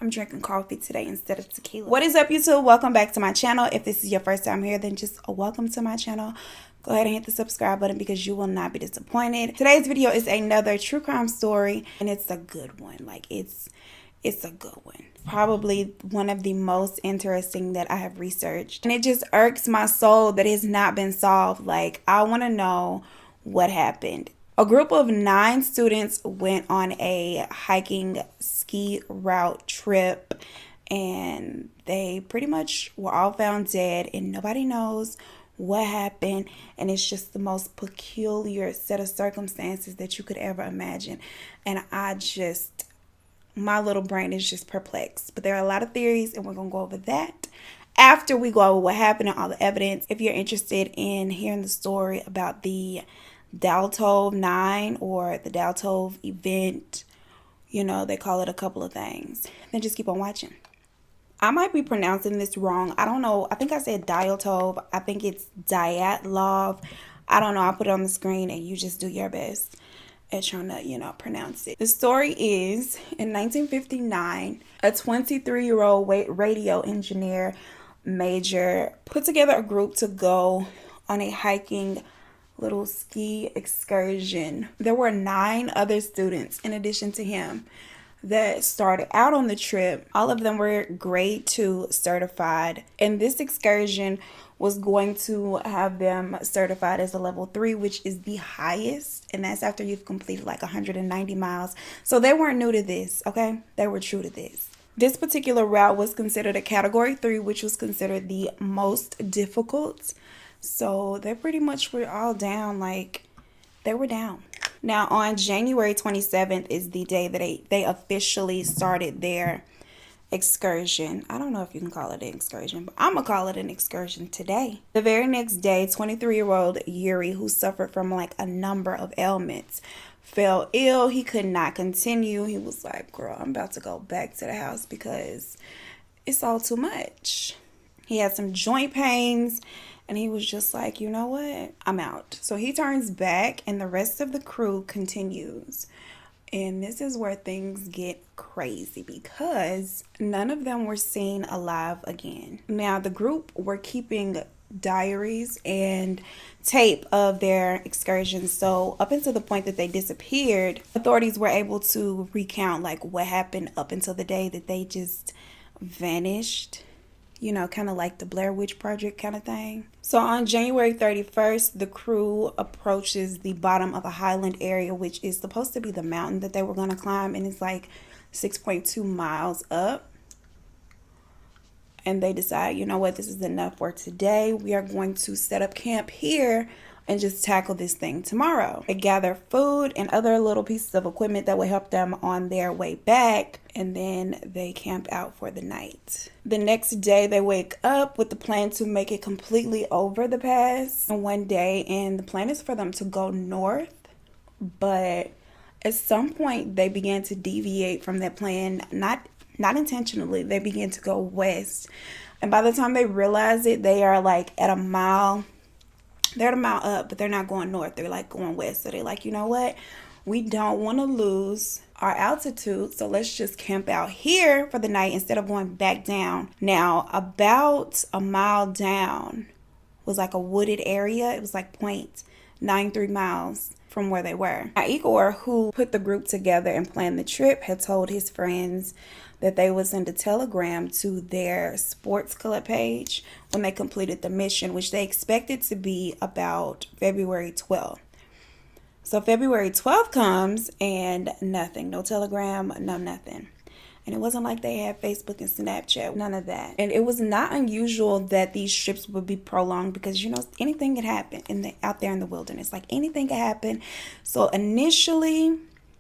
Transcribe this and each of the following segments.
I'm drinking coffee today instead of tequila. What is up, YouTube? Welcome back to my channel. If this is your first time here, then just welcome to my channel. Go ahead and hit the subscribe button because you will not be disappointed. Today's video is another true crime story, and it's a good one. Like, it's a good one. Probably one of the most interesting that I have researched. And it just irks my soul that it's not been solved. Like, I want to know what happened. A group of 9 students went on a hiking ski route trip, and they pretty much were all found dead, and nobody knows what happened. And it's just the most peculiar set of circumstances that you could ever imagine. And my little brain is just perplexed. But there are a lot of theories, and we're going to go over that after we go over what happened and all the evidence. If you're interested in hearing the story about the Dyatlov 9 or the Dyatlov event, you know, they call it a couple of things, then just keep on watching. I might be pronouncing this wrong. I don't know. I think I said Dyatlov. I think it's Dyatlov. I don't know. I'll put it on the screen and you just do your best at trying to, pronounce it. The story is, in 1959, a 23-year-old radio engineer major put together a group to go on a hiking little ski excursion. There were 9 other students in addition to him that started out on the trip. All of them were grade 2 certified, and this excursion was going to have them certified as a level 3, which is the highest, and that's after you've completed like 190 miles. So they weren't new to this, okay? They were true to this. This particular route was considered a category 3, which was considered the most difficult. So they pretty much were all down, like they were down. Now on January 27th is the day that they officially started their excursion. I don't know if you can call it an excursion, but I'm gonna call it an excursion today. The very next day, 23-year-old Yuri, who suffered from like a number of ailments, fell ill. He could not continue. He was like, girl, I'm about to go back to the house because it's all too much. He had some joint pains, and he was just like, you know what? I'm out. So he turns back, and the rest of the crew continues. And this is where things get crazy because none of them were seen alive again. Now, the group were keeping diaries and tape of their excursions. So up until the point that they disappeared, authorities were able to recount like what happened up until the day that they just vanished. Kind of like the Blair Witch Project kind of thing. So on January 31st, the crew approaches the bottom of a highland area, which is supposed to be the mountain that they were going to climb. And it's like 6.2 miles up. And they decide, you know what, this is enough for today. We are going to set up camp here and just tackle this thing tomorrow. They gather food and other little pieces of equipment that will help them on their way back, and then they camp out for the night. The next day, they wake up with the plan to make it completely over the pass in one day, and the plan is for them to go north, but at some point, they began to deviate from that plan, not intentionally. They began to go west, and by the time they realize it, they are like at a mile. They're at a mile up, but they're not going north. They're like going west. So they're like, you know what? We don't want to lose our altitude. So let's just camp out here for the night instead of going back down. Now, about a mile down was like a wooded area. It was like 0.93 miles from where they were. Now, Igor, who put the group together and planned the trip, had told his friends that they would send a telegram to their sports club page when they completed the mission, which they expected to be about February 12th. So February 12th comes and nothing, no telegram, no nothing. And it wasn't like they had Facebook and Snapchat, none of that. And it was not unusual that these trips would be prolonged because, anything could happen out there in the wilderness. Like anything could happen. So initially,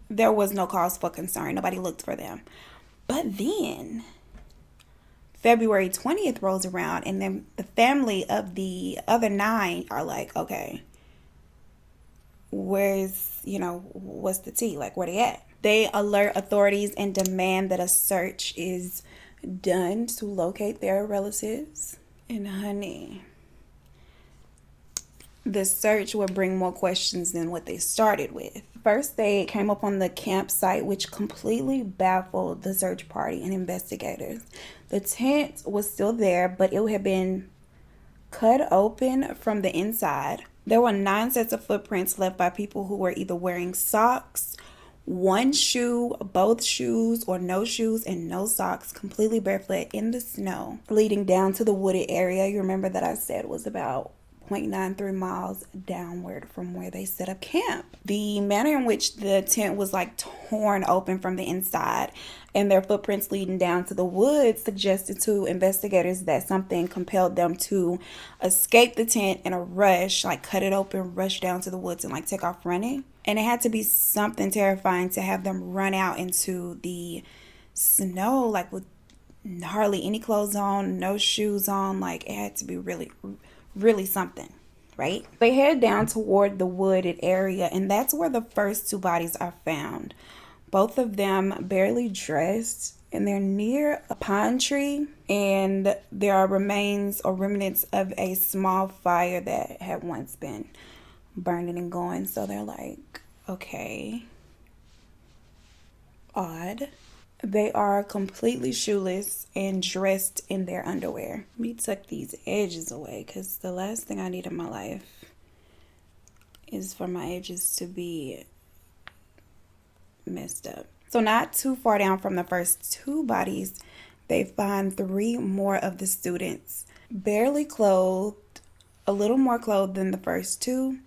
there was no cause for concern. Nobody looked for them. But then February 20th rolls around, and then the family of the other 9 are like, okay, what's the tea? Like, where they at? They alert authorities and demand that a search is done to locate their relatives. And honey, the search would bring more questions than what they started with. First, they came up on the campsite, which completely baffled the search party and investigators. The tent was still there, but it had been cut open from the inside. There were 9 sets of footprints left by people who were either wearing socks, one shoe, both shoes, or no shoes and no socks, completely barefoot in the snow, leading down to the wooded area. You remember that I said was about 0.93 miles downward from where they set up camp. The manner in which the tent was like torn open from the inside and their footprints leading down to the woods suggested to investigators that something compelled them to escape the tent in a rush, like cut it open, rush down to the woods and like take off running. And it had to be something terrifying to have them run out into the snow, like with hardly any clothes on, no shoes on. Like it had to be really something, right? They head down toward the wooded area, and that's where the first 2 bodies are found. Both of them barely dressed, and they're near a pine tree, and there are remains or remnants of a small fire that had once been burning and going. So they're like, okay, odd. They are completely shoeless and dressed in their underwear. Let me tuck these edges away because the last thing I need in my life is for my edges to be messed up. So not too far down from the first 2 bodies, they find 3 more of the students, barely clothed, a little more clothed than the first 2,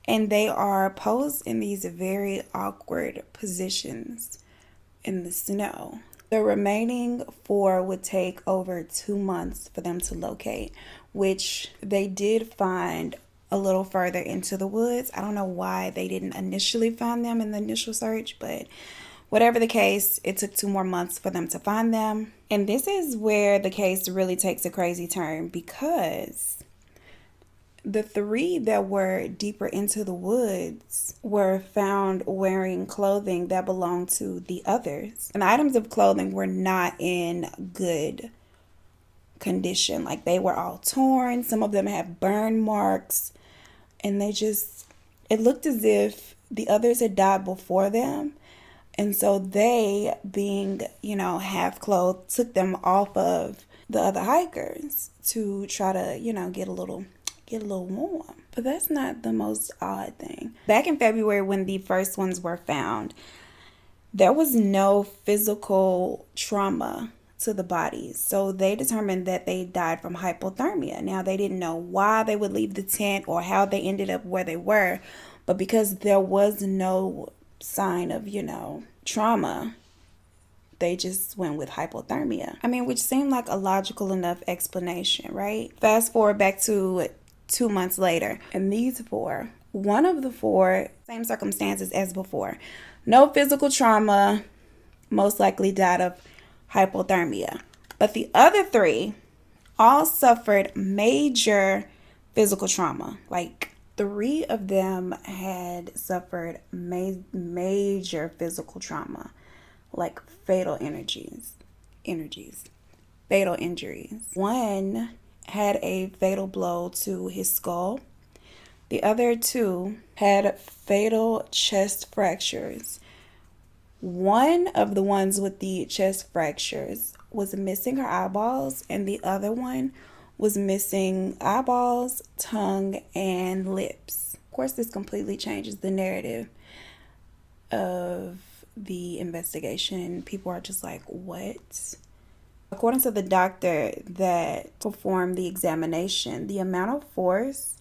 and they are posed in these very awkward positions in the snow. The remaining 4 would take over 2 months for them to locate, which they did find a little further into the woods. I don't know why they didn't initially find them in the initial search, but whatever the case, it took 2 more months for them to find them. And this is where the case really takes a crazy turn, because the 3 that were deeper into the woods were found wearing clothing that belonged to the others. And the items of clothing were not in good condition. Like they were all torn. Some of them had burn marks. And it looked as if the others had died before them. And so they, being, half clothed, took them off of the other hikers to try to, get a little warm. But that's not the most odd thing. Back in February, when the first ones were found, there was no physical trauma to the bodies. So they determined that they died from hypothermia. Now, they didn't know why they would leave the tent or how they ended up where they were. But because there was no sign of, trauma, they just went with hypothermia. I mean, which seemed like a logical enough explanation, right? Fast forward back to 2 months later, and these 4, one of the 4, same circumstances as before. No physical trauma, most likely died of hypothermia. But the other 3 all suffered major physical trauma. Like 3 of them had suffered major physical trauma, like fatal fatal injuries. One had a fatal blow to his skull. The other 2 had fatal chest fractures. One of the ones with the chest fractures was missing her eyeballs, and the other one was missing eyeballs, tongue, and lips. Of course, this completely changes the narrative of the investigation. People are just like, what? According to the doctor that performed the examination, the amount of force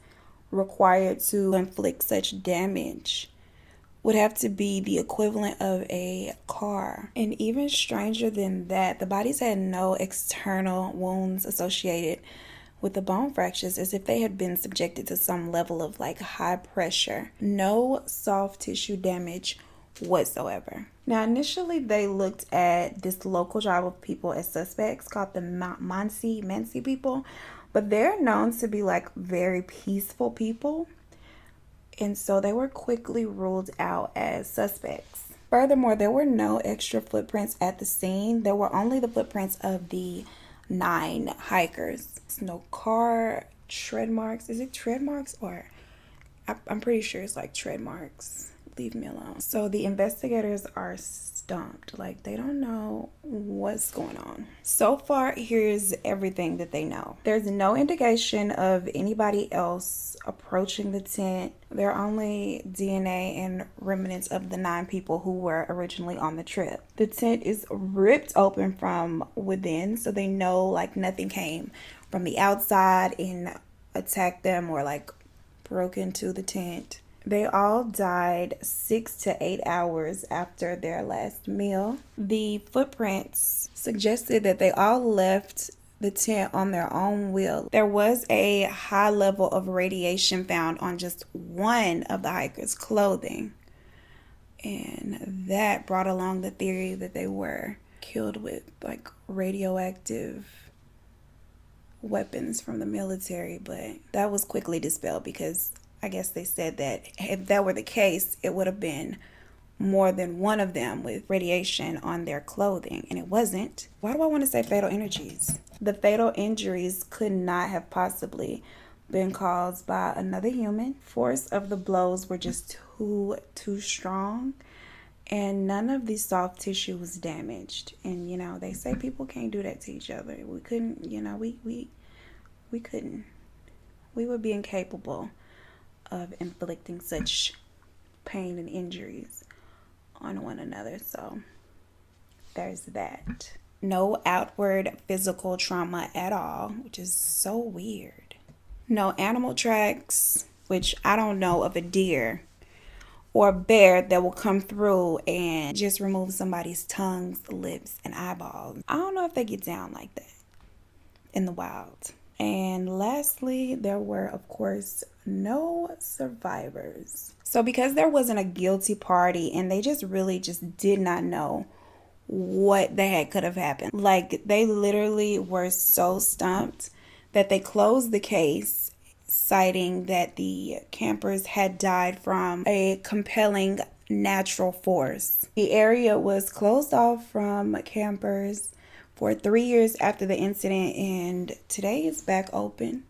required to inflict such damage would have to be the equivalent of a car. And even stranger than that, the bodies had no external wounds associated with the bone fractures, as if they had been subjected to some level of like high pressure. No soft tissue damage whatsoever. Now, initially they looked at this local tribe of people as suspects called the Mansi people, but they're known to be like very peaceful people, and so they were quickly ruled out as suspects. Furthermore, there were no extra footprints at the scene. There were only the footprints of the 9 hikers. No car tread marks. Is it tread marks or I'm pretty sure it's like tread marks. Leave me alone. So the investigators are stumped. Like, they don't know what's going on. So far, here's everything that they know. There's no indication of anybody else approaching the tent. There are only DNA and remnants of the 9 people who were originally on the trip. The tent is ripped open from within, so they know like nothing came from the outside and attacked them or like broke into the tent. They all died 6 to 8 hours after their last meal. The footprints suggested that they all left the tent on their own will. There was a high level of radiation found on just one of the hikers' clothing. And that brought along the theory that they were killed with like radioactive weapons from the military, but that was quickly dispelled because I guess they said that if that were the case, it would have been more than one of them with radiation on their clothing, and it wasn't. Why do I want to say fatal injuries? The fatal injuries could not have possibly been caused by another human. Force of the blows were just too strong, and none of the soft tissue was damaged. And you know, they say people can't do that to each other. We couldn't, you know, we couldn't. We would be incapable of inflicting such pain and injuries on one another. So there's that. No outward physical trauma at all, which is so weird. No animal tracks, which I don't know of a deer or a bear that will come through and just remove somebody's tongues, lips, and eyeballs. I don't know if they get down like that in the wild. And lastly, there were, of course, no survivors. So because there wasn't a guilty party and they just really just did not know what the heck could have happened. Like, they literally were so stumped that they closed the case, citing that the campers had died from a compelling natural force. The area was closed off from campers for 3 years after the incident, and today it's back open.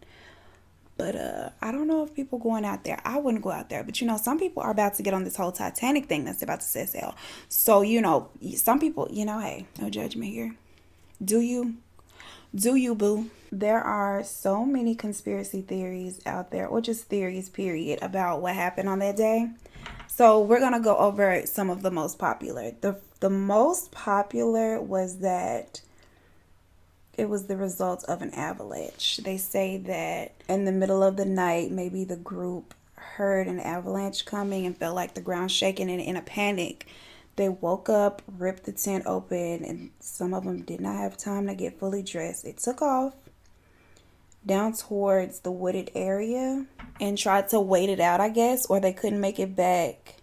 But I don't know if people going out there. I wouldn't go out there. But, you know, some people are about to get on this whole Titanic thing that's about to set sail. So, you know, some people, you know, hey, no judgment here. Do you? Do you, boo? There are so many conspiracy theories out there, or just theories, period, about what happened on that day. So we're going to go over some of the most popular. The most popular was that it was the result of an avalanche. They say that in the middle of the night, maybe the group heard an avalanche coming and felt like the ground shaking, and in a panic, they woke up, ripped the tent open, and some of them did not have time to get fully dressed. It took off down towards the wooded area and tried to wait it out, I guess, or they couldn't make it back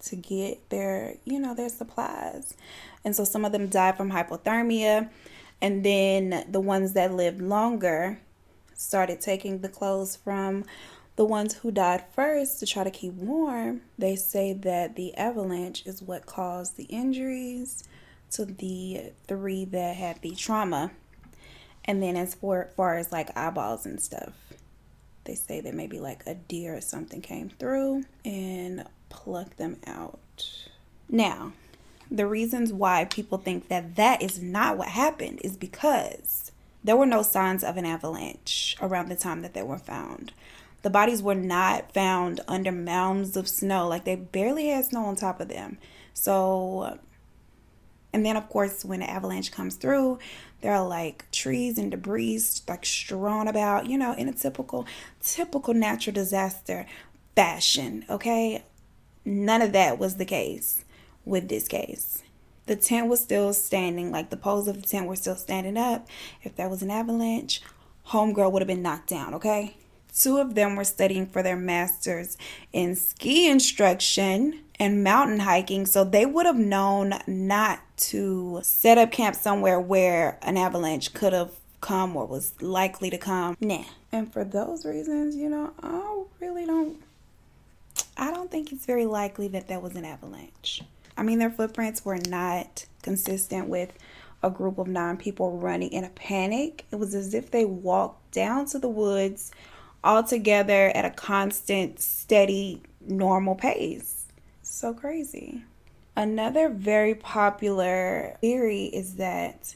to get their, you know, their supplies. And so some of them died from hypothermia. And then the ones that lived longer started taking the clothes from the ones who died first to try to keep warm. They say that the avalanche is what caused the injuries to the 3 that had the trauma. And then as far as like eyeballs and stuff, they say that maybe like a deer or something came through and plucked them out. Now, the reasons why people think that that is not what happened is because there were no signs of an avalanche around the time that they were found. The bodies were not found under mounds of snow. Like, they barely had snow on top of them. So, and then of course, when an avalanche comes through, there are like trees and debris like strewn about, you know, in a typical natural disaster fashion. Okay. None of that was the case with this case. The tent was still standing, like the poles of the tent were still standing up. If there was an avalanche, homegirl would have been knocked down, okay? 2 of them were studying for their masters in ski instruction and mountain hiking, so they would have known not to set up camp somewhere where an avalanche could have come or was likely to come. Nah. And for those reasons, you know, I don't think it's very likely that there was an avalanche. I mean, their footprints were not consistent with a group of 9 people running in a panic. It was as if they walked down to the woods all together at a constant, steady, normal pace. So crazy. Another very popular theory is that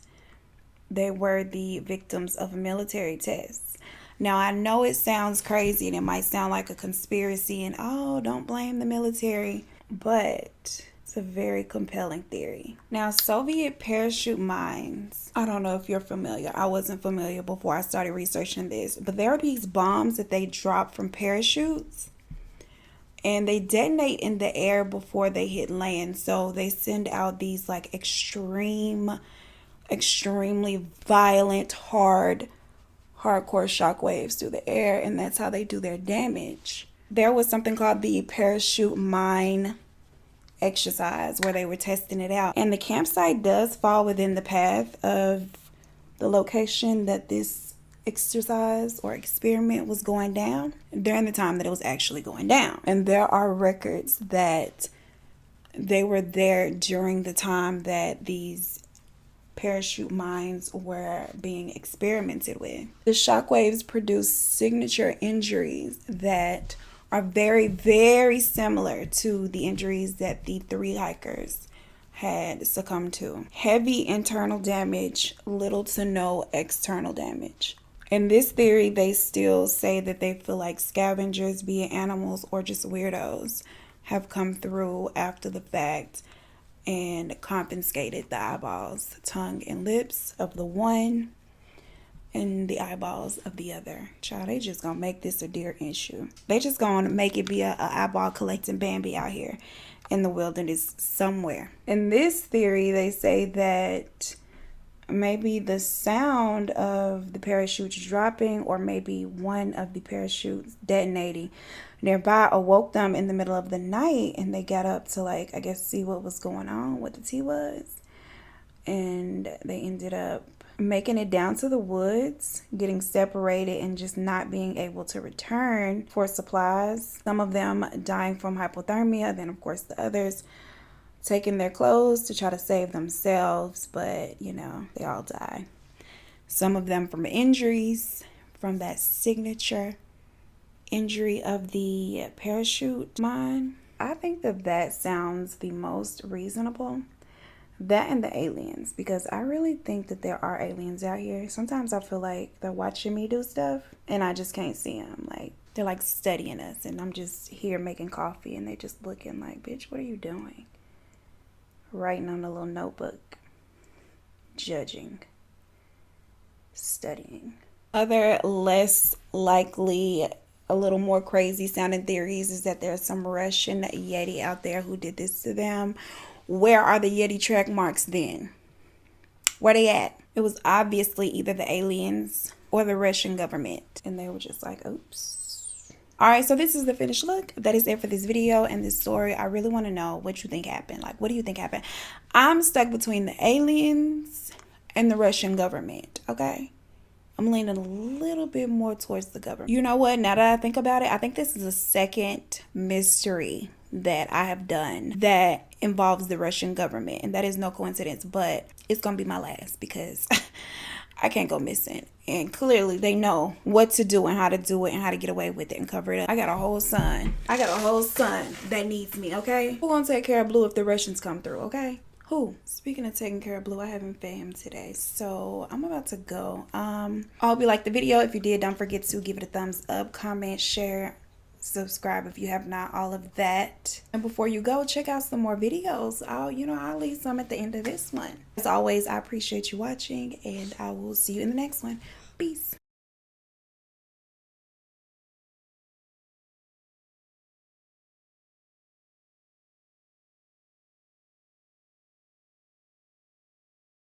they were the victims of a military test. Now, I know it sounds crazy and it might sound like a conspiracy and, oh, don't blame the military, but it's a very compelling theory. Now, Soviet parachute mines, I don't know if you're familiar. I wasn't familiar before I started researching this, but there are these bombs that they drop from parachutes and they detonate in the air before they hit land. So they send out these like extremely violent, hardcore shockwaves through the air, and that's how they do their damage. There was something called the parachute mine exercise where they were testing it out, and the campsite does fall within the path of the location that this exercise or experiment was going down during the time that it was actually going down. And there are records that they were there during the time that these parachute mines were being experimented with. The shockwaves produce signature injuries that are very, very similar to the injuries that the 3 hikers had succumbed to. Heavy internal damage, little to no external damage. In this theory, they still say that they feel like scavengers, be it animals or just weirdos, have come through after the fact and confiscated the eyeballs, tongue, and lips of the one and the eyeballs of the other. Child, they just gonna make this a deer issue. They just gonna make it be a eyeball collecting Bambi out here in the wilderness somewhere. In this theory, they say that maybe the sound of the parachutes dropping or maybe one of the parachutes detonating nearby awoke them in the middle of the night, and they got up to, like, I guess see what was going on, what the tea was, and they ended up making it down to the woods, getting separated and just not being able to return for supplies. Some of them dying from hypothermia, then of course the others taking their clothes to try to save themselves, but you know, they all die. Some of them from injuries, from that signature injury of the parachute mine. I think that sounds the most reasonable. That and the aliens, because I really think that there are aliens out here. Sometimes I feel like they're watching me do stuff and I just can't see them. Like, they're like studying us and I'm just here making coffee and they just looking like, bitch, what are you doing? Writing on a little notebook, judging, studying. Other less likely, a little more crazy sounding theories is that there's some Russian Yeti out there who did this to them. Where are the Yeti track marks then? Where they at? It was obviously either the aliens or the Russian government, and they were just like, oops. Alright, so this is the finished look. That is it for this video and this story. I really want to know what you think happened. Like, what do you think happened? I'm stuck between the aliens and the Russian government, okay? I'm leaning a little bit more towards the government. You know what? Now that I think about it, I think this is the second mystery that I have done that involves the Russian government. And that is no coincidence, but it's going to be my last because I can't go missing. And clearly they know what to do and how to do it and how to get away with it and cover it up. I got a whole son. That needs me, okay? Who gonna take care of Blue if the Russians come through, okay? Who? Speaking of taking care of Blue, I haven't fed him today, so I'm about to go. I hope you liked the video. If you did, don't forget to give it a thumbs up, comment, share, subscribe if you have not, all of that. And before you go, check out some more videos. I'll leave some at the end of this one. As always, I appreciate you watching, and I will see you in the next one. Peace.